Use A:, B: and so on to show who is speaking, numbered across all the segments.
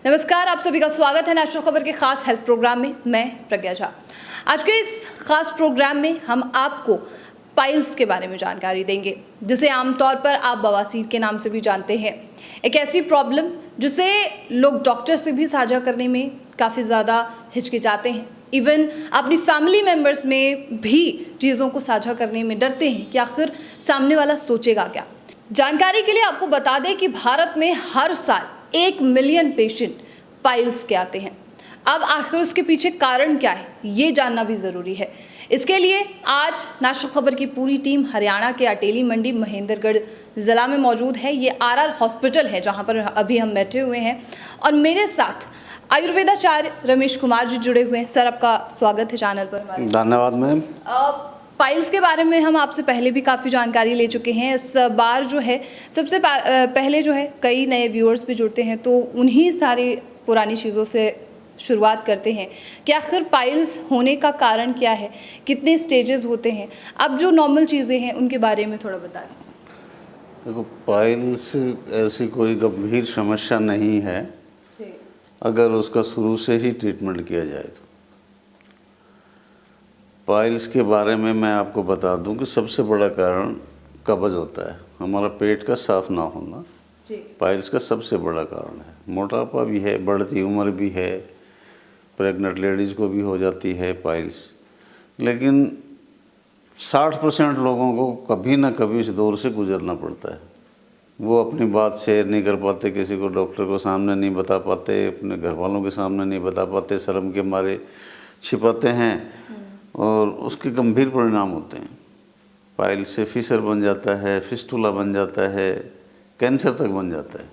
A: नमस्कार, आप सभी का स्वागत है नेशनल खबर के खास हेल्थ प्रोग्राम में। मैं प्रज्ञा झा। आज के इस खास प्रोग्राम में हम आपको पाइल्स के बारे में जानकारी देंगे, जिसे आमतौर पर आप बवासीर के नाम से भी जानते हैं। एक ऐसी प्रॉब्लम जिसे लोग डॉक्टर से भी साझा करने में काफ़ी ज़्यादा हिचकिचाते हैं। इवन अपनी फैमिली मेम्बर्स में भी चीज़ों को साझा करने में डरते हैं कि आखिर सामने वाला सोचेगा क्या। जानकारी के लिए आपको बता दें कि भारत में हर साल 1 मिलियन पेशेंट पाइल्स के आते हैं। अब आखिर उसके पीछे कारण क्या है, ये जानना भी ज़रूरी है। इसके लिए आज नेशनल खबर की पूरी टीम हरियाणा के अटेली मंडी महेंद्रगढ़ ज़िला में मौजूद है। ये आरआर हॉस्पिटल है जहां पर अभी हम बैठे हुए हैं और मेरे साथ आयुर्वेदाचार्य रमेश कुमार जी जुड़े हुए हैं। सर, आपका स्वागत है चैनल पर।
B: धन्यवाद मैम।
A: पाइल्स के बारे में हम आपसे पहले भी काफ़ी जानकारी ले चुके हैं। इस बार जो है सबसे पहले जो है कई नए व्यूअर्स भी जुड़ते हैं, तो उन्हीं सारी पुरानी चीज़ों से शुरुआत करते हैं कि आखिर पाइल्स होने का कारण क्या है, कितने स्टेजेस होते हैं। अब जो नॉर्मल चीज़ें हैं उनके बारे में थोड़ा बता दीजिए।
B: देखो, पाइल्स ऐसी कोई गंभीर समस्या नहीं है अगर उसका शुरू से ही ट्रीटमेंट किया जाए तो। पाइल्स के बारे में मैं आपको बता दूं कि सबसे बड़ा कारण कब्ज होता है, हमारा पेट का साफ ना होना पाइल्स का सबसे बड़ा कारण है। मोटापा भी है, बढ़ती उम्र भी है, प्रेग्नेंट लेडीज़ को भी हो जाती है पाइल्स। लेकिन 60% लोगों को कभी ना कभी इस दौर से गुजरना पड़ता है। वो अपनी बात शेयर नहीं कर पाते, किसी को डॉक्टर को सामने नहीं बता पाते, अपने घर वालों के सामने नहीं बता पाते, शर्म के मारे छिपाते हैं और उसके गंभीर परिणाम होते हैं। पाइल्स से फिशर बन जाता है, फिस्टुला बन जाता है, कैंसर तक बन जाता है।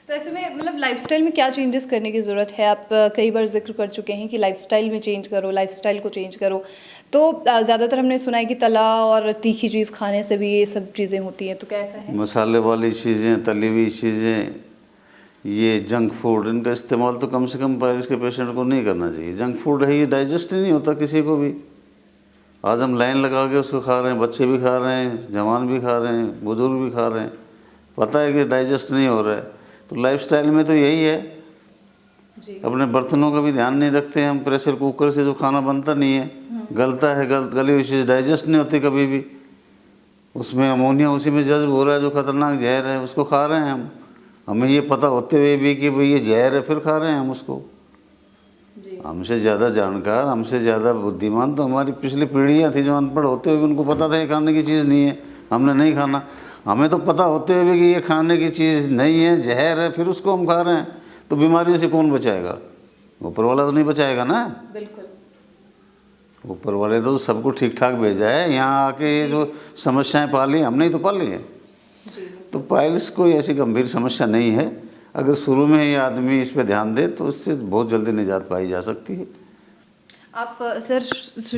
A: तो ऐसे में मतलब लाइफस्टाइल में क्या चेंजेस करने की ज़रूरत है? आप कई बार जिक्र कर चुके हैं कि लाइफस्टाइल में चेंज करो, लाइफस्टाइल को चेंज करो। तो ज़्यादातर हमने सुना है कि तला और तीखी चीज़ खाने से भी ये सब चीज़ें होती हैं, तो क्या ऐसा है?
B: मसाले वाली चीज़ें, तली हुई चीज़ें, ये जंक फूड, इनका इस्तेमाल तो कम से कम पाइल्स के पेशेंट को नहीं करना चाहिए। जंक फूड है, ये डाइजेस्ट ही नहीं होता किसी को भी। आज हम लाइन लगा के उसको खा रहे हैं, बच्चे भी खा रहे हैं, जवान भी खा रहे हैं, बुजुर्ग भी खा रहे हैं, पता है कि डाइजेस्ट नहीं हो रहा है। तो लाइफस्टाइल में तो यही है जी। अपने बर्तनों का भी ध्यान नहीं रखते हैं हम। प्रेशर कुकर से जो खाना बनता नहीं है, गलता है, गली हुई चीज़ डाइजेस्ट नहीं होती कभी भी। उसमें अमोनिया उसी में जज्ब हो रहा है, जो खतरनाक जहर है, उसको खा रहे हैं हम। हमें ये पता होते हुए भी कि भाई ये जहर है, फिर खा रहे हैं हम उसको। हमसे ज़्यादा जानकार, हमसे ज़्यादा बुद्धिमान तो हमारी पिछली पीढ़ियाँ थी जो अनपढ़ होते हुए भी उनको पता था ये खाने की चीज़ नहीं है, हमने नहीं खाना। हमें तो पता होते हुए भी कि ये खाने की चीज़ नहीं है, जहर है, फिर उसको हम खा रहे हैं। तो बीमारियों से कौन बचाएगा? ऊपर वाला तो नहीं बचाएगा ना। बिल्कुल, ऊपर वाले तो सबको ठीक ठाक भेजा है। यहाँ आके ये जो समस्याएँ पाली, हमने ही तो पाली है। तो पाइल्स कोई ऐसी गंभीर समस्या नहीं है। अगर शुरू में ये आदमी इस पे ध्यान दे तो इससे बहुत जल्दी निजात पाई जा सकती है।
A: आप सर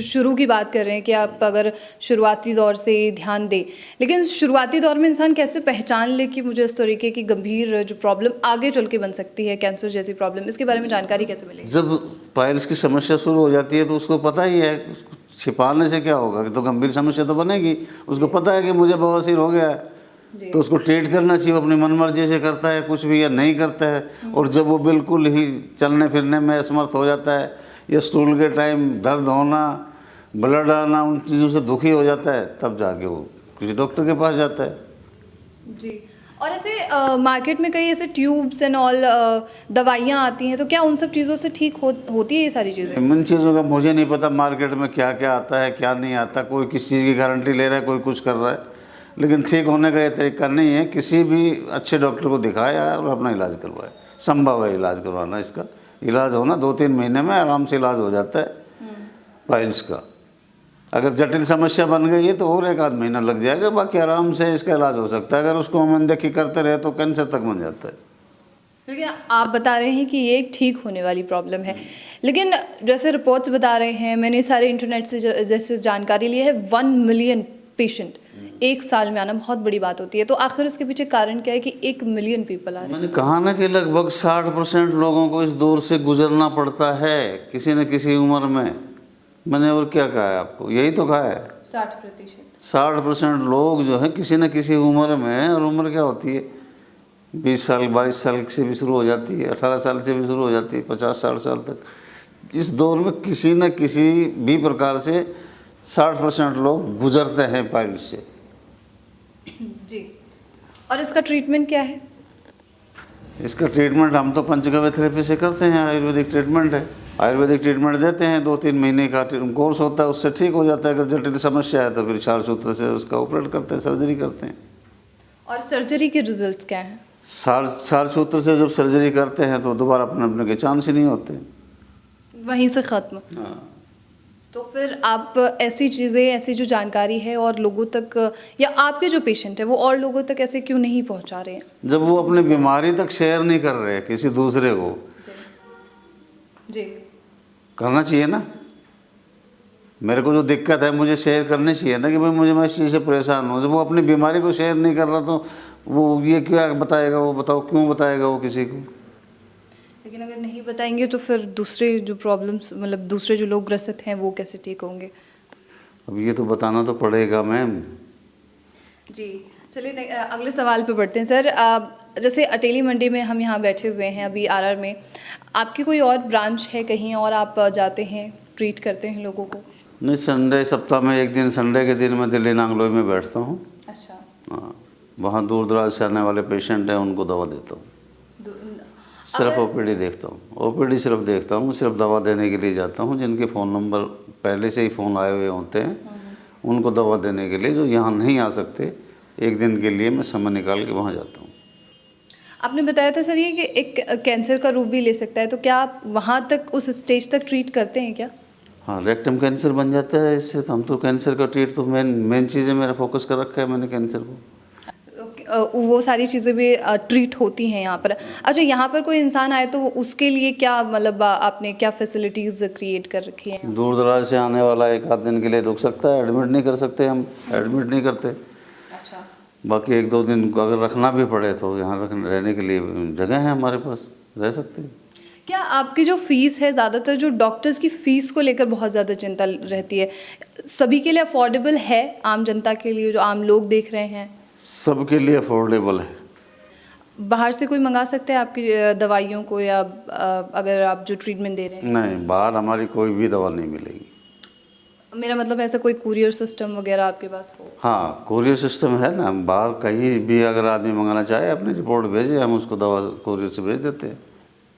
A: शुरू की बात कर रहे हैं कि आप अगर शुरुआती दौर से ध्यान दें, लेकिन शुरुआती दौर में इंसान कैसे पहचान ले कि मुझे इस तरीके की गंभीर जो प्रॉब्लम आगे चल के बन सकती है, कैंसर जैसी प्रॉब्लम, इसके बारे में जानकारी कैसे मिलेगी? जब
B: पाइल्स की समस्या शुरू हो जाती है तो उसको पता ही है, छिपाने से क्या होगा, तो गंभीर समस्या तो बनेगी। उसको पता है कि मुझे बवासीर हो गया है, तो उसको ट्रीट करना चाहिए। अपनी मनमर्जी से करता है कुछ भी या नहीं करता है, और जब वो बिल्कुल ही चलने फिरने में असमर्थ हो जाता है या स्टूल के टाइम दर्द होना, ब्लड आना, उन चीज़ों से दुखी हो जाता है, तब जाके वो किसी डॉक्टर के पास जाता है
A: जी। और ऐसे मार्केट में कई ऐसे ट्यूब्स एंड ऑल दवाइयाँ आती हैं, तो क्या उन सब चीज़ों से ठीक होती है ये सारी चीज़ें?
B: इन चीज़ों का मुझे नहीं पता मार्केट में क्या क्या आता है क्या नहीं आता। कोई किस चीज़ की गारंटी ले रहा है, कोई कुछ कर रहा है, लेकिन ठीक होने का ये तरीका नहीं है। किसी भी अच्छे डॉक्टर को दिखाया और अपना इलाज करवाए। संभव है इलाज करवाना, इसका इलाज होना 2-3 महीने में आराम से इलाज हो जाता है पाइल्स का। अगर जटिल समस्या बन गई है तो और 1-आध महीना लग जाएगा, बाकी आराम से इसका इलाज हो सकता है। अगर उसको हम अनदेखी करते रहे तो कैंसर तक बन जाता है।
A: लेकिन आप बता रहे हैं कि ये एक ठीक होने वाली प्रॉब्लम है, लेकिन जैसे रिपोर्ट्स बता रहे हैं, मैंने सारे इंटरनेट से जैसे जानकारी ली है, 1 मिलियन पेशेंट एक साल में आना बहुत बड़ी बात होती है। तो आखिर इसके पीछे कारण क्या है कि 1 मिलियन पीपल आ रहे हैं?
B: मैंने कहा ना कि लगभग 60% लोगों को इस दौर से गुजरना पड़ता है किसी न किसी उम्र में। मैंने और क्या कहा है आपको? यही तो कहा है,
A: 60%।
B: 60% लोग जो है किसी न किसी उम्र में, और उम्र क्या होती है? 20 साल 22 साल से भी शुरू हो जाती है, 18 साल से भी शुरू हो जाती है, 50-60 साल तक। इस दौर में किसी न किसी भी प्रकार से 60% लोग गुजरते हैं पाइल्स से।
A: जी, और इसका ट्रीटमेंट क्या है?
B: इसका ट्रीटमेंट हम तो पंचगव्य थेरेपी से करते हैं, आयुर्वेदिक ट्रीटमेंट है। आयुर्वेदिक ट्रीटमेंट देते हैं, 2-3 महीने का कोर्स होता है, उससे ठीक हो जाता है। अगर जटिल समस्या है तो फिर क्षार सूत्र से उसका ऑपरेट करते हैं, सर्जरी करते हैं।
A: और सर्जरी के रिजल्ट्स क्या हैं?
B: क्षार सूत्र से जब सर्जरी करते हैं तो दोबारा अपने के चांस ही नहीं होते,
A: वहीं से ख़त्म।
B: हाँ।
A: तो फिर आप ऐसी चीज़ें, ऐसी जो जानकारी है और लोगों तक, या आपके जो पेशेंट है वो और लोगों तक ऐसे क्यों नहीं पहुंचा रहे हैं?
B: जब वो अपनी बीमारी तक शेयर नहीं कर रहे किसी दूसरे को,
A: जी,
B: करना चाहिए ना। मेरे को जो दिक्कत है मुझे शेयर करनी चाहिए ना, कि भाई मैं इस चीज़ से परेशान हूँ। जब वो अपनी बीमारी को शेयर नहीं कर रहा तो वो ये क्या बताएगा? वो बताओ क्यों बताएगा वो किसी को?
A: लेकिन अगर नहीं बताएंगे तो फिर दूसरे जो प्रॉब्लम्स, मतलब दूसरे जो लोग ग्रसित हैं वो कैसे ठीक होंगे?
B: अब ये तो बताना तो पड़ेगा मैम।
A: जी, चलिए अगले सवाल पे बढ़ते हैं सर। जैसे अटेली मंडी में हम यहाँ बैठे हुए हैं अभी आरआर में, आपकी कोई और ब्रांच है कहीं और आप जाते हैं, ट्रीट करते हैं लोगों को?
B: नहीं, संडे सप्ताह में एक दिन, संडे के दिन मैं दिल्ली नांगलोई में बैठता हूँ।
A: अच्छा।
B: हाँ, वहाँ दूर दराज से आने वाले पेशेंट हैं, उनको दवा देता हूँ। सिर्फ ओपीडी देखता हूँ, ओपीडी सिर्फ देखता हूँ, सिर्फ दवा देने के लिए जाता हूँ। जिनके फ़ोन नंबर पहले से ही फ़ोन आए हुए होते हैं उनको दवा देने के लिए, जो यहाँ नहीं आ सकते, एक दिन के लिए मैं समय निकाल के वहाँ जाता हूँ।
A: आपने बताया था सर ये कि एक कैंसर का रूप भी ले सकता है, तो क्या आप वहाँ तक, उस स्टेज तक ट्रीट करते हैं क्या?
B: हाँ, रेक्टम कैंसर बन जाता है इससे, तो हम तो कैंसर का ट्रीट तो मेन चीज़ है, मेरा फोकस कर रखा है मैंने कैंसर को।
A: वो सारी चीज़ें भी ट्रीट होती हैं यहाँ पर। अच्छा, यहाँ पर कोई इंसान आए तो उसके लिए क्या, मतलब आपने क्या फैसिलिटीज़ क्रिएट कर रखी हैं?
B: दूर दराज से आने वाला एक आध दिन के लिए रुक सकता है, एडमिट नहीं कर सकते, हम एडमिट नहीं करते।
A: अच्छा।
B: बाकी 1-2 दिन को अगर रखना भी पड़े तो यहाँ रहने के लिए जगह है हमारे पास, रह सकते हैं।
A: क्या आपकी जो फ़ीस है, ज़्यादातर जो डॉक्टर्स की फ़ीस को लेकर बहुत ज़्यादा चिंता रहती है, सभी के लिए अफोर्डेबल है? आम जनता के लिए, जो आम लोग देख रहे हैं?
B: सबके लिए अफोर्डेबल है।
A: बाहर से कोई मंगा सकते हैं आपकी दवाइयों को, या अगर आप जो ट्रीटमेंट दे रहे हैं?
B: नहीं, बाहर हमारी कोई भी दवा नहीं मिलेगी।
A: मेरा मतलब ऐसा कोई कुरियर सिस्टम वगैरह आपके पास हो?
B: हाँ, कुरियर सिस्टम है ना, बाहर कहीं भी अगर आदमी मंगाना चाहे अपनी रिपोर्ट भेजे, हम उसको दवा कुरियर से भेज देते हैं।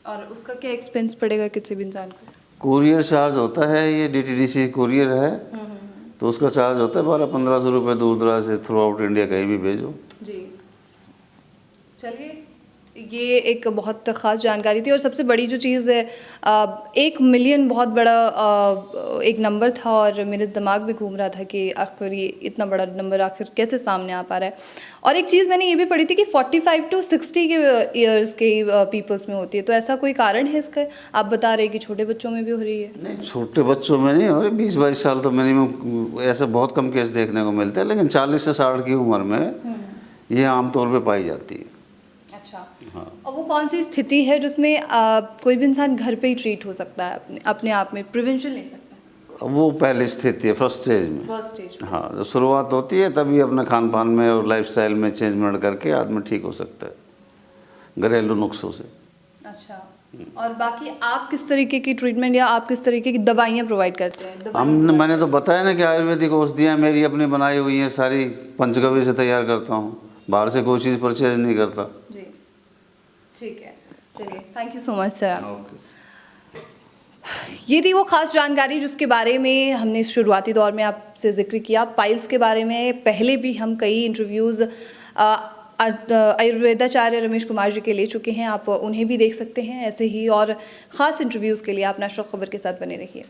A: और उसका क्या एक्सपेंस पड़ेगा किसी भी इंसान को?
B: कुरियर चार्ज होता है, ये DTDC कुरियर है, तो उसका चार्ज होता है 1200-1500 रुपये, दूर दराज से थ्रू आउट इंडिया कहीं भी भेजो।
A: जी, चलिए, ये एक बहुत ख़ास जानकारी थी। और सबसे बड़ी जो चीज़ है, 1 मिलियन बहुत बड़ा एक नंबर था, और मेरे दिमाग में घूम रहा था कि आखिर ये इतना बड़ा नंबर आखिर कैसे सामने आ पा रहा है। और एक चीज़ मैंने ये भी पढ़ी थी कि 45 to 60 के ईयर्स के पीपल्स में होती है, तो ऐसा कोई कारण है इसका? आप बता रहे कि छोटे बच्चों में भी हो रही है?
B: नहीं, छोटे बच्चों में नहीं हो रही, 20-22 साल तो मिनिमम ऐसे बहुत कम केस देखने को मिलते हैं, लेकिन 40 से 60 की उम्र में ये आमतौर पे पाई जाती है।
A: अच्छा।
B: हाँ।
A: और वो कौन सी स्थिति है जिसमें कोई भी इंसान घर पे ही ट्रीट हो सकता है, अपने आप में प्रिवेंशन ले सकता है?
B: वो पहली स्थिति है, फर्स्ट स्टेज में।
A: First stage.
B: हाँ, जब शुरुआत होती है तभी अपने खान पान में और लाइफस्टाइल में चेंजमेंट करके आदमी ठीक हो सकता है घरेलू नुस्खों से।
A: अच्छा, और बाकी आप किस तरीके की ट्रीटमेंट या आप किस तरीके की दवाइयाँ प्रोवाइड करते हैं?
B: मैंने तो बताया ना कि आयुर्वेदिक औषधियाँ मेरी अपनी बनाई हुई हैं, सारी पंचगव्य से तैयार करता हूँ, बाहर से कोई चीज़ परचेज नहीं करता।
A: जी, ठीक है, चलिए, thank you so much sir.
B: Okay.
A: ये थी वो खास जानकारी जिसके बारे में हमने शुरुआती दौर में आपसे जिक्र किया। पाइल्स के बारे में पहले भी हम कई इंटरव्यूज़ आयुर्वेदाचार्य रमेश कुमार जी के ले चुके हैं, आप उन्हें भी देख सकते हैं। ऐसे ही और ख़ास इंटरव्यूज़ के लिए आप नेशनल खबर के साथ बने रहिए।